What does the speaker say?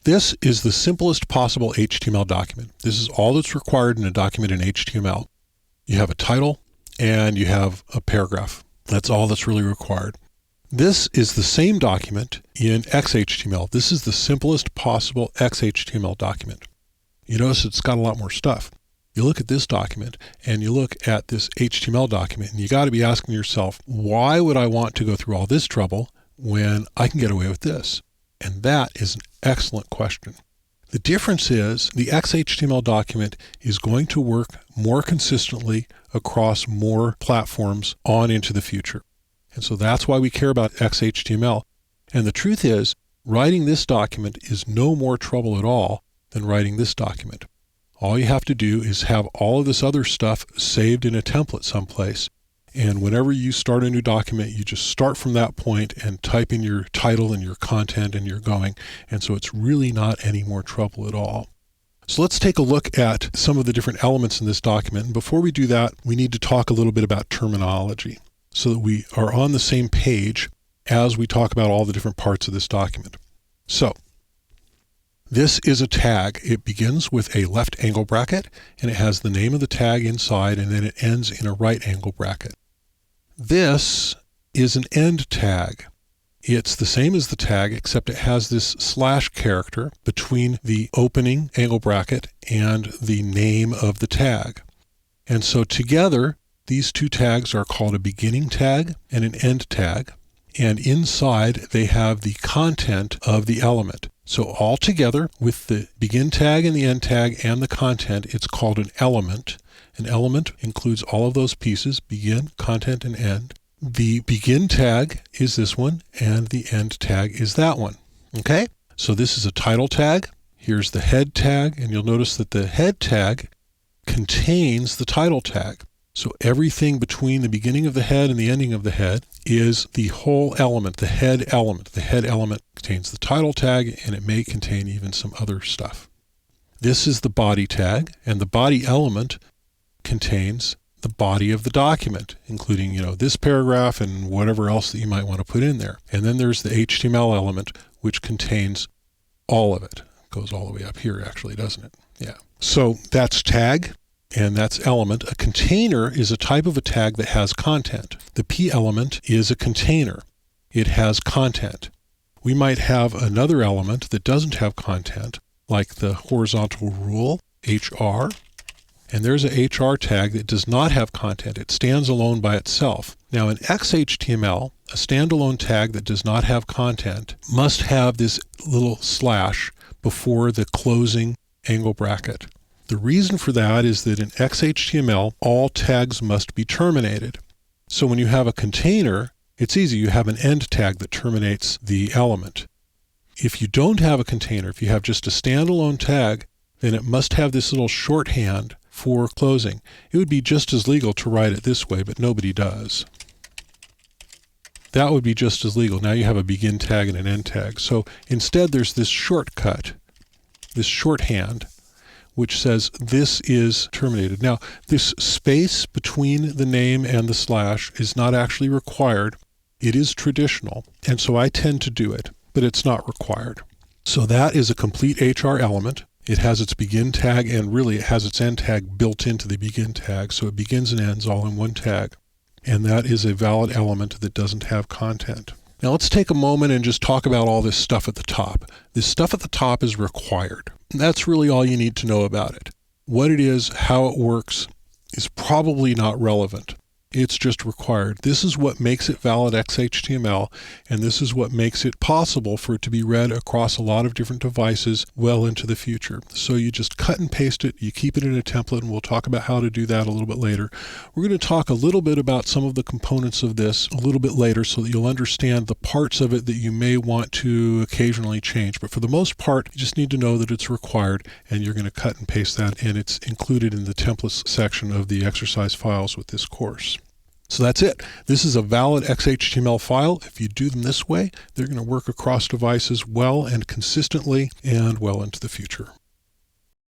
This is the simplest possible HTML document. This is all that's required in a document in HTML. You have a title and you have a paragraph. That's all that's really required. This is the same document in XHTML. This is the simplest possible XHTML document. You notice it's got a lot more stuff. You look at this document and you look at this HTML document and you got to be asking yourself, why would I want to go through all this trouble when I can get away with this? And that is an excellent question. The difference is the XHTML document is going to work more consistently across more platforms on into the future. And so that's why we care about XHTML. And the truth is, writing this document is no more trouble at all than writing this document. All you have to do is have all of this other stuff saved in a template someplace. And whenever you start a new document, you just start from that point and type in your title and your content and you're going. And so it's really not any more trouble at all. So let's take a look at some of the different elements in this document. And before we do that, we need to talk a little bit about terminology so that we are on the same page as we talk about all the different parts of this document. So this is a tag. It begins with a left angle bracket and it has the name of the tag inside and then it ends in a right angle bracket. This is an end tag. It's the same as the tag except it has this slash character between the opening angle bracket and the name of the tag. And so together these two tags are called a beginning tag and an end tag. And inside they have the content of the element. So all together with the begin tag and the end tag and the content, it's called an element. An element includes all of those pieces, begin, content, and end. The begin tag is this one and the end tag is that one. Okay? So this is a title tag. Here's the head tag, and you'll notice that the head tag contains the title tag. So everything between the beginning of the head and the ending of the head is the whole element, the head element. The head element contains the title tag and it may contain even some other stuff. This is the body tag, and the body element contains the body of the document, including, this paragraph and whatever else that you might want to put in there. And then there's the HTML element, which contains all of it. It goes all the way up here, actually, doesn't it? Yeah. So that's tag. And that's element. A container is a type of a tag that has content. The P element is a container. It has content. We might have another element that doesn't have content, like the horizontal rule, HR. And there's a HR tag that does not have content. It stands alone by itself. Now in XHTML, a standalone tag that does not have content must have this little slash before the closing angle bracket. The reason for that is that in XHTML, all tags must be terminated. So when you have a container, it's easy. You have an end tag that terminates the element. If you don't have a container, if you have just a standalone tag, then it must have this little shorthand for closing. It would be just as legal to write it this way, but nobody does. That would be just as legal. Now you have a begin tag and an end tag. So instead there's this shortcut, this shorthand, which says this is terminated. Now, this space between the name and the slash is not actually required. It is traditional, and so I tend to do it, but it's not required. So that is a complete HR element. It has its begin tag, and really it has its end tag built into the begin tag, so it begins and ends all in one tag. And that is a valid element that doesn't have content. Now let's take a moment and just talk about all this stuff at the top. This stuff at the top is required. That's really all you need to know about it. What it is, how it works, is probably not relevant. It's just required. This is what makes it valid XHTML, and this is what makes it possible for it to be read across a lot of different devices well into the future. So you just cut and paste it, you keep it in a template, and we'll talk about how to do that a little bit later. We're going to talk a little bit about some of the components of this a little bit later so that you'll understand the parts of it that you may want to occasionally change. But for the most part, you just need to know that it's required, and you're going to cut and paste that, and it's included in the templates section of the exercise files with this course. So that's it. This is a valid XHTML file. If you do them this way, they're going to work across devices well and consistently and well into the future.